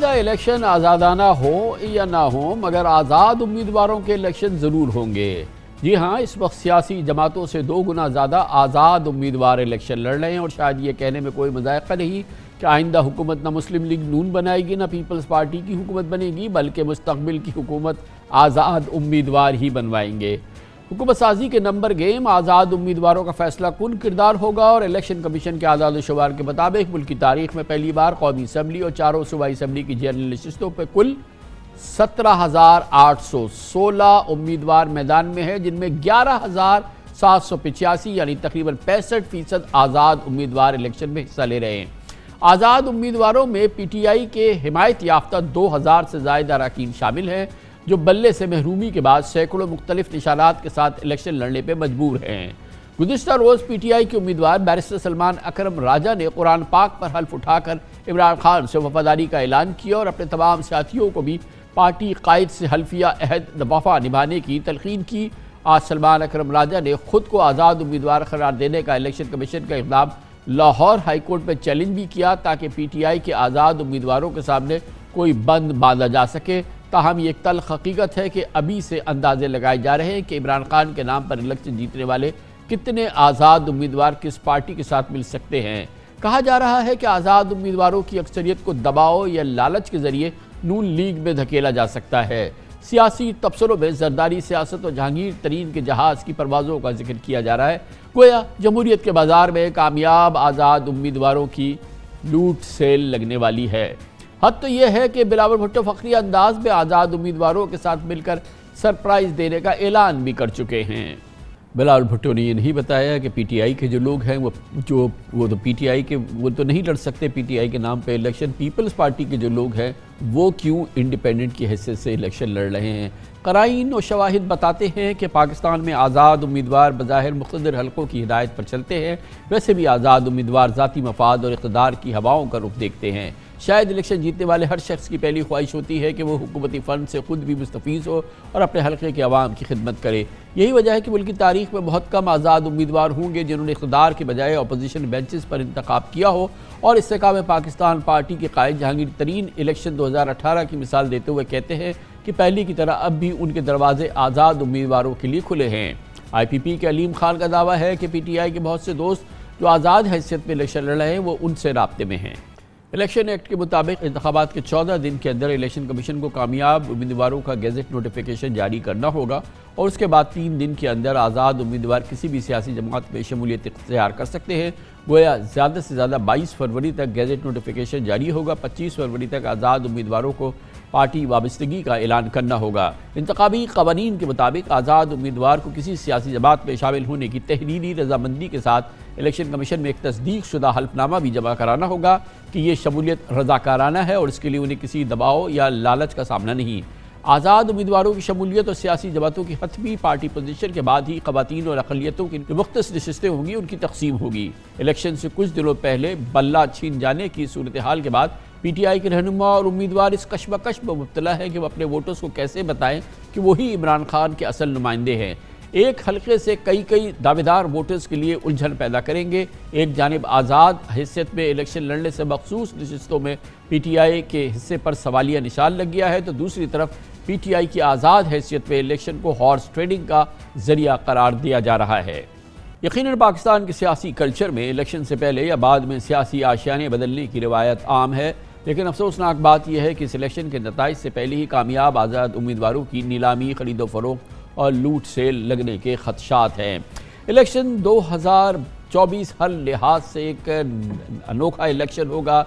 आइंदा इलेक्शन आज़ादाना हो या ना हो, मगर आज़ाद उम्मीदवारों के इलेक्शन ज़रूर होंगे। जी हाँ, इस वक्त सियासी जमातों से 2 गुना ज़्यादा आज़ाद उम्मीदवार इलेक्शन लड़ रहे हैं और शायद ये कहने में कोई मज़ाक़ा नहीं कि आइंदा हुकूमत ना मुस्लिम लीग नून बनाएगी ना पीपल्स पार्टी की हुकूमत बनेगी, बल्कि मुस्तक़बिल की हुकूमत आज़ाद उम्मीदवार ही बनवाएंगे। हुकूमत साजी के नंबर गेम आज़ाद उम्मीदवारों का फैसला कुन किरदार होगा और इलेक्शन कमीशन के आज़ाद शुमार के मुताबिक मुल्क की तारीख में पहली बार कौमी असम्बली और 4 सूबाई असम्बली की जनरल नशिस्तों पर कुल 17,816 उम्मीदवार मैदान में है, जिनमें 11,785 यानी तकरीबन 65% आज़ाद उम्मीदवार इलेक्शन में हिस्सा ले रहे हैं। आज़ाद उम्मीदवारों में PTI के हिमायत याफ्ता 2,000 से ज़ायद अरकान शामिल हैं, जो बल्ले से महरूमी के बाद सैकड़ों मुख्तलिफ निशानात के साथ इलेक्शन लड़ने पर मजबूर हैं। गुज़िश्ता रोज़ PTI के उम्मीदवार बैरिस्टर सलमान अकरम राजा ने कुरान पाक पर हल्फ उठाकर इमरान खान से वफादारी का ऐलान किया और अपने तमाम साथियों को भी पार्टी कायद से हल्फिया अहद वफा निभाने की तलकीन की। आज सलमान अकरम राजा ने खुद को आज़ाद उम्मीदवार करार देने का इलेक्शन कमीशन का इक़दाम लाहौर हाईकोर्ट में चैलेंज भी किया, ताकि PTI के आज़ाद उम्मीदवारों के सामने कोई बंद बांधा जा सके। ताहम ये एक तल्ख हकीकत है कि अभी से अंदाजे लगाए जा रहे हैं कि इमरान खान के नाम पर इलेक्शन जीतने वाले कितने आज़ाद उम्मीदवार किस पार्टी के साथ मिल सकते हैं। कहा जा रहा है कि आज़ाद उम्मीदवारों की अक्सरियत को दबाव या लालच के जरिए नून लीग में धकेला जा सकता है। सियासी तबसरों में जरदारी सियासत और जहांगीर तरीन के जहाज़ की परवाज़ों का जिक्र किया जा रहा है। गोया जमहूरियत के बाजार में कामयाब आज़ाद उम्मीदवारों की लूट सेल लगने वाली है। हद तो यह है कि बिलावल भुट्टो फखरी अंदाज में आज़ाद उम्मीदवारों के साथ मिलकर सरप्राइज़ देने का ऐलान भी कर चुके हैं। बिलावल भुट्टो ने यह नहीं बताया कि PTI के जो लोग हैं वो तो PTI के वो तो नहीं लड़ सकते PTI के नाम पे इलेक्शन। पीपल्स पार्टी के जो लोग हैं वो क्यों इंडिपेंडेंट की हैसियत से इलेक्शन लड़ रहे हैं। कराइन और शवाहिद बताते हैं कि पाकिस्तान में आज़ाद उम्मीदवार बज़ाहिर मुख्तलिफ हलकों की हिदायत पर चलते हैं, वैसे भी आज़ाद उम्मीदवार ज़ाती मफाद और इक़्तिदार की हवाओं का रुख देखते हैं। शायद इलेक्शन जीतने वाले हर शख्स की पहली ख्वाहिश होती है कि वो हुकूमती फ़ंड से ख़ुद भी मुस्तफ़ीज़ हो और अपने हल्के के अवाम की खिदमत करे। यही वजह है कि मुल्क की तारीख में बहुत कम आज़ाद उम्मीदवार होंगे जिन्होंने इक़्तिदार के बजाय अपोजिशन बेंचेस पर इंतखाब किया हो। और इस्तेकाम में पाकिस्तान पार्टी के कायद जहांगीर तरीन इलेक्शन 2018 की मिसाल देते हुए कहते हैं कि पहले की तरह अब भी उनके दरवाजे आज़ाद उम्मीदवारों के लिए खुले हैं। IPP के अलीम खान का दावा है कि PTI के बहुत से दोस्त जो आज़ाद हैसियत में इलेक्शन लड़ रहे हैं वो उनसे राब्ते में हैं। इलेक्शन एक्ट के मुताबिक इंतखाबात के 14 दिन के अंदर इलेक्शन कमीशन को कामयाब उम्मीदवारों का गेजेट नोटिफिकेशन जारी करना होगा और उसके बाद 3 दिन के अंदर आज़ाद उम्मीदवार किसी भी सियासी जमात में शमूलियत इख्तियार कर सकते हैं। गोया ज़्यादा से ज़्यादा 22 फरवरी तक गेजेट नोटिफिकेशन जारी होगा। 25 फरवरी तक आज़ाद उम्मीदवारों को पार्टी वाबस्तगी का ऐलान करना होगा। इंतखाबी कवानीन के मुताबिक आज़ाद उम्मीदवार को किसी सियासी जमात में शामिल होने की तहरीरी रजामंदी के साथ इलेक्शन कमीशन में एक तस्दीक शुदा हल्फनामा भी जमा कराना होगा कि ये शमूलियत रज़ाकाराना है और इसके लिए उन्हें किसी दबाव या लालच का सामना नहीं। आज़ाद उम्मीदवारों की शमूलियत और सियासी जमातों की हतमी पार्टी पोजीशन के बाद ही ख़वातीन और अक़लियतों की मुख्तलिफ़ नशिस्तें होंगी, उनकी तकसीम होगी। इलेक्शन से कुछ दिनों पहले बल्ला छीन जाने की सूरत हाल के बाद PTI के रहनुमा और उम्मीदवार इस कशमकश में मुब्तला है कि वो अपने वोटर्स को कैसे बताएं कि वही इमरान खान के असल नुमाइंदे हैं। एक हल्के से कई दावेदार वोटर्स के लिए उलझन पैदा करेंगे। एक जानिब आज़ाद हैसियत में इलेक्शन लड़ने से मखसूस नशिस्तों में PTI के हिस्से पर सवालिया निशान लग गया है, तो दूसरी तरफ PTI की आज़ाद हैसियत में इलेक्शन को हॉर्स ट्रेडिंग का जरिया करार दिया जा रहा है। यकीनन पाकिस्तान के सियासी कल्चर में इलेक्शन से पहले या बाद में सियासी आशियाने बदलने की रिवायत आम है, लेकिन अफसोसनाक बात यह है कि इस इलेक्शन के नताइज से पहले ही कामयाब आज़ाद उम्मीदवारों की नीलामी, खरीदो फरोख्त और लूट सेल लगने के खदशात हैं। इलेक्शन 2024 हर लिहाज से एक अनोखा इलेक्शन होगा।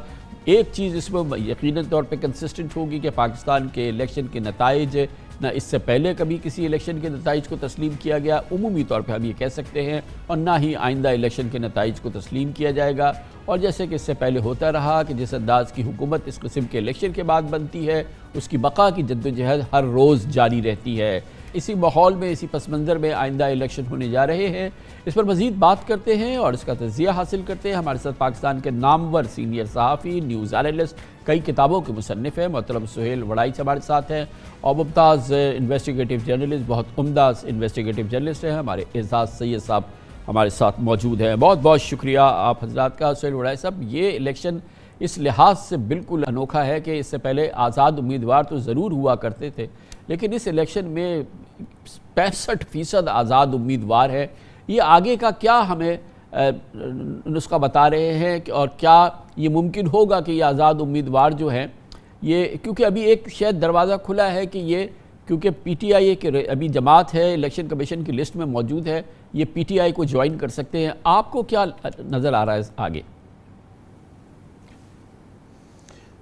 एक चीज़ इसमें यकीनन तौर पे कंसिस्टेंट होगी कि पाकिस्तान के इलेक्शन के नताइज ना इससे पहले कभी किसी इलेक्शन के नताइज को तस्लीम किया गया, उमूमी तौर पे हम ये कह सकते हैं, और ना ही आइंदा इलेक्शन के नताइज को तस्लीम किया जाएगा। और जैसे कि इससे पहले होता रहा कि जिस अंदाज़ की हुकूमत इस किस्म के इलेक्शन के बाद बनती है, उसकी बका की जद्दोजहद हर रोज़ जारी रहती है। इसी माहौल में, इसी पस मंज़र में आइंदा इलेक्शन होने जा रहे हैं। इस पर मज़ीद बात करते हैं और इसका तज़िया हासिल करते हैं। हमारे साथ पाकिस्तान के नामवर सीनियर सहाफ़ी, न्यूज़ एनालिस्ट, कई किताबों के मुसन्निफ़ हैं, मोहतरम सुहेल वड़ाई हमारे साथ हैं, और मुमताज़ इन्वेस्टिगेटिव जर्नलिस्ट, बहुत उम्दा इन्वेस्टिगेटिव जर्नलिस्ट हैं हमारे एजाज़ सैयद साहब हमारे साथ मौजूद हैं। बहुत बहुत शुक्रिया आप हजरात का। सुहेल वड़ाई साहब, ये इलेक्शन इस लिहाज से बिल्कुल अनोखा है कि इससे पहले आज़ाद उम्मीदवार तो ज़रूर हुआ करते थे, लेकिन इस इलेक्शन में 65% आज़ाद उम्मीदवार है। ये आगे का क्या हमें नुस्खा बता रहे हैं और क्या ये मुमकिन होगा कि ये आज़ाद उम्मीदवार जो हैं ये, क्योंकि अभी एक शायद दरवाज़ा खुला है कि ये, क्योंकि पीटीआई के अभी जमात है, इलेक्शन कमीशन की लिस्ट में मौजूद है, ये पीटीआई को ज्वाइन कर सकते हैं। आपको क्या नज़र आ रहा है आगे?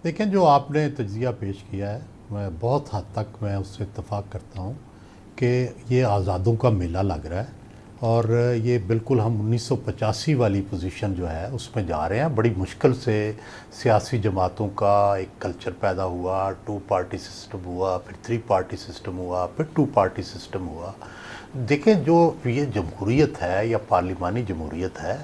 देखें, जो आपने तज्ज़िया पेश किया है, मैं बहुत हद तक मैं उससे इत्तफ़ाक़ करता हूँ कि ये आज़ादों का मेला लग रहा है और ये बिल्कुल हम 1985 वाली पोजीशन जो है उसमें जा रहे हैं। बड़ी मुश्किल से सियासी जमातों का एक कल्चर पैदा हुआ, 2 पार्टी सिस्टम हुआ, फिर 3 पार्टी सिस्टम हुआ, फिर 2 पार्टी सिस्टम हुआ। देखें, जो ये जमहूरियत है या पार्लिमानी जमहूरियत है,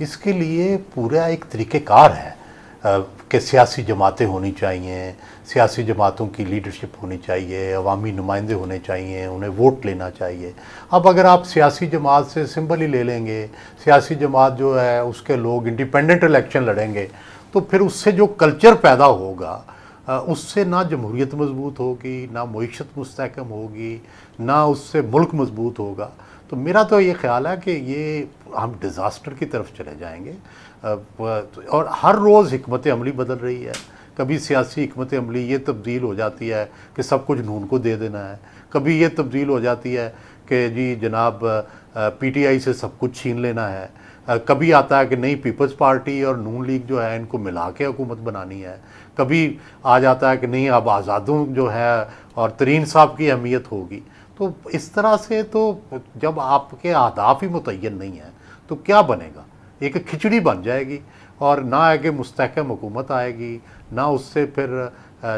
इसके लिए पूरा एक तरीक़ेकार है कि सियासी जमातें होनी चाहिए, सियासी जमातों की लीडरशिप होनी चाहिए, अवामी नुमाइंदे होने चाहिए, उन्हें वोट लेना चाहिए। अब अगर आप सियासी जमात से सिंबल ही ले लेंगे, सियासी जमात जो है उसके लोग इंडिपेंडेंट इलेक्शन लड़ेंगे, तो फिर उससे जो कल्चर पैदा होगा उससे ना जमहूरियत मजबूत होगी, ना मईशत मुस्तहकम होगी, ना उससे मुल्क मजबूत होगा। तो मेरा तो ये ख्याल है कि ये हम डिज़ास्टर की तरफ चले जाएंगे। और हर रोज़ हिकमत अमली बदल रही है। कभी सियासी हिकमत अमली ये तब्दील हो जाती है कि सब कुछ नून को दे देना है, कभी ये तब्दील हो जाती है कि जी जनाब पीटीआई से सब कुछ छीन लेना है, कभी आता है कि नहीं पीपल्स पार्टी और नून लीग जो है इनको मिला के हुकूमत बनानी है, कभी आ जाता है कि नहीं अब आज़ादों जो है और तरीन साहब की अहमियत होगी। तो इस तरह से तो जब आपके अहदाफ ही मुतय्यन नहीं है तो क्या बनेगा? एक खिचड़ी बन जाएगी और ना आगे मुस्तहकम हुकूमत आएगी, ना उससे फिर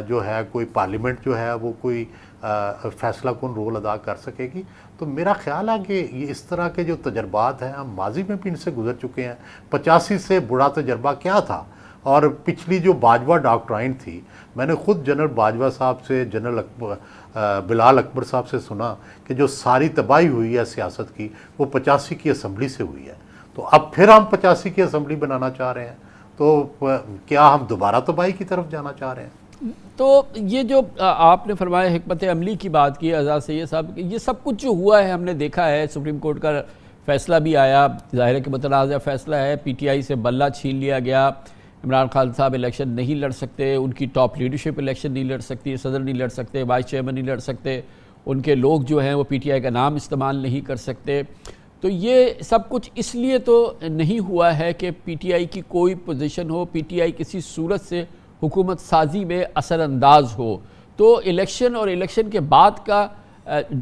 जो है कोई पार्लियामेंट जो है वो कोई फ़ैसला कौन रोल अदा कर सकेगी। तो मेरा ख्याल है कि ये इस तरह के जो तजर्बात हैं हम माजी में भी इनसे गुजर चुके हैं। 85 से बुरा तजर्बा क्या था? और पिछली जो बाजवा डॉक्ट्राइन थी, मैंने ख़ुद जनरल बाजवा साहब से, जनरल बिलाल अकबर साहब से सुना कि जो सारी तबाही हुई है सियासत की वो 85 की असम्बली से हुई है। तो अब फिर हम 85 की असम्बली बनाना चाह रहे हैं, तो क्या हम दोबारा तबाही की तरफ जाना चाह रहे हैं? तो ये जो आपने फरमाया हिकमत अमली की बात की आज़ाद सैयद साहब, ये सब कुछ जो हुआ है हमने देखा है। सुप्रीम कोर्ट का फैसला भी आया, ज़ाहिर है कि मुतनाज़ा फैसला है, पीटीआई से बल्ला छीन लिया गया, इमरान खान साहब इलेक्शन नहीं लड़ सकते, उनकी टॉप लीडरशिप इलेक्शन नहीं लड़ सकती, सदर नहीं लड़ सकते, वाइस चेयरमैन नहीं लड़ सकते, उनके लोग जो हैं वो पीटीआई का नाम इस्तेमाल नहीं कर सकते। तो ये सब कुछ इसलिए तो नहीं हुआ है कि पीटीआई की कोई पोजीशन हो, पीटीआई किसी सूरत से हुकूमत साजी में असरअंदाज हो। तो इलेक्शन और इलेक्शन के बाद का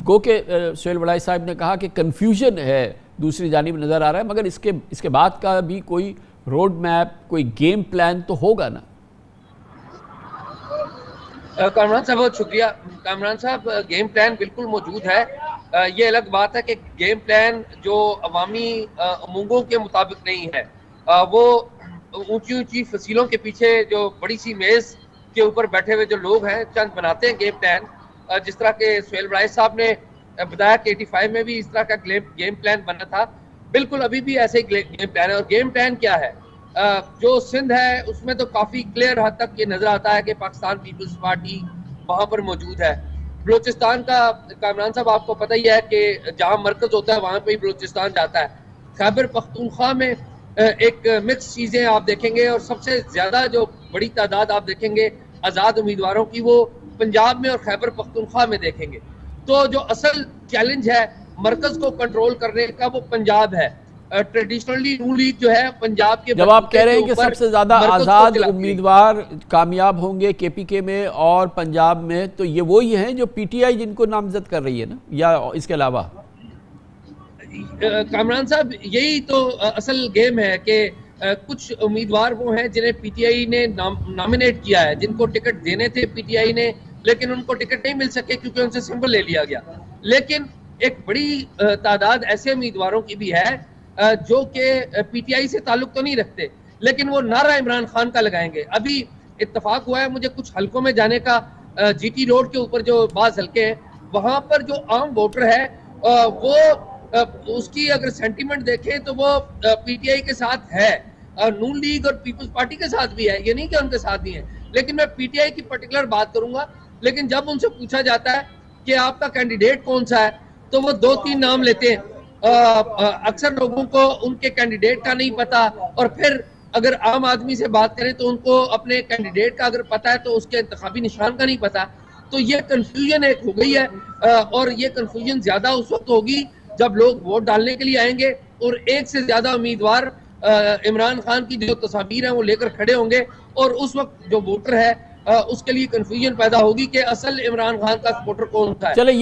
गो के सुहेल वड़ाई साहब ने कहा कि कन्फ्यूजन है दूसरी जानिब नज़र आ रहा है, मगर इसके बाद का भी कोई रोड मैप, कोई गेम प्लान तो होगा ना? कामरान साहब बहुत शुक्रिया। कामरान साहब, गेम प्लान बिल्कुल मौजूद है। ये अलग बात है कि गेम प्लान जो अवामी उमंगों के मुताबिक नहीं है, वो ऊंची ऊंची फसीलों के पीछे जो बड़ी सी मेज़ के ऊपर बैठे हुए जो लोग हैं चंद बनाते हैं गेम प्लान। जिस तरह के सुहेल वड़ाई साहब ने बताया कि 85 में भी इस तरह का गेम प्लान बना था, बिल्कुल अभी भी ऐसे ही गेम प्लान है। और गेम प्लान क्या है? जो सिंध है उसमें तो काफ़ी क्लियर हद तक ये नज़र आता है कि पाकिस्तान पीपल्स पार्टी वहाँ पर मौजूद है। बलूचिस्तान का कामरान साहब आपको पता ही है कि जहाँ मरकज़ होता है वहाँ पे ही बलूचिस्तान जाता है। खैबर पख्तूनख्वा में एक मिक्स चीज़ें आप देखेंगे और सबसे ज़्यादा जो बड़ी तादाद आप देखेंगे आज़ाद उम्मीदवारों की वो पंजाब में और खैबर पख्तूनख्वा में देखेंगे। तो जो असल चैलेंज है मरकज़ को कंट्रोल करने का वो पंजाब है। ट्रेडिशनली नून लीग जो है पंजाब के, जब आप कह रहे हैं कि सबसे ज्यादा आज़ाद उम्मीदवार कामयाब होंगे केपीके में और पंजाब में, तो ये वही हैं जो पीटीआई जिनको नामजद कर रही है ना, या इसके अलावा? कामरान साहब, यही तो असल गेम है कि कुछ उम्मीदवार वो हैं जिन्हें पीटीआई ने नॉमिनेट किया है, जिनको टिकट देने थे पीटीआई ने, लेकिन उनको टिकट नहीं मिल सके क्योंकि उनसे सिंबल ले लिया गया। लेकिन एक बड़ी तादाद ऐसे उम्मीदवारों की भी है जो कि पीटीआई से ताल्लुक तो नहीं रखते, लेकिन वो नारा इमरान खान का लगाएंगे। अभी इत्तेफाक हुआ है मुझे कुछ हलकों में जाने का, जीटी रोड के ऊपर जो बाज़ हलके हैं वहाँ पर जो आम वोटर है वो उसकी अगर सेंटीमेंट देखें तो वो पीटीआई के साथ है। नून लीग और पीपल्स पार्टी के साथ भी है, ये नहीं कि उनके साथ नहीं है, लेकिन मैं पीटीआई की पर्टिकुलर बात करूंगा। लेकिन जब उनसे पूछा जाता है कि आपका कैंडिडेट कौन सा है, तो वो 2-3 नाम लेते हैं। अक्सर लोगों को उनके कैंडिडेट का नहीं पता, और फिर अगर आम आदमी से बात करें तो उनको अपने कैंडिडेट का अगर पता है तो उसके इंतखाबी निशान का नहीं पता। तो ये कंफ्यूजन एक हो गई है, और ये कंफ्यूजन ज्यादा उस वक्त होगी जब लोग वोट डालने के लिए आएंगे और एक से ज्यादा उम्मीदवार इमरान खान की जो तस्वीर है वो लेकर खड़े होंगे, और उस वक्त जो वोटर है उसके लिए कंफ्यूजन पैदा होगी कि असल इमरान खान का सपोर्टर कौन सा है। चले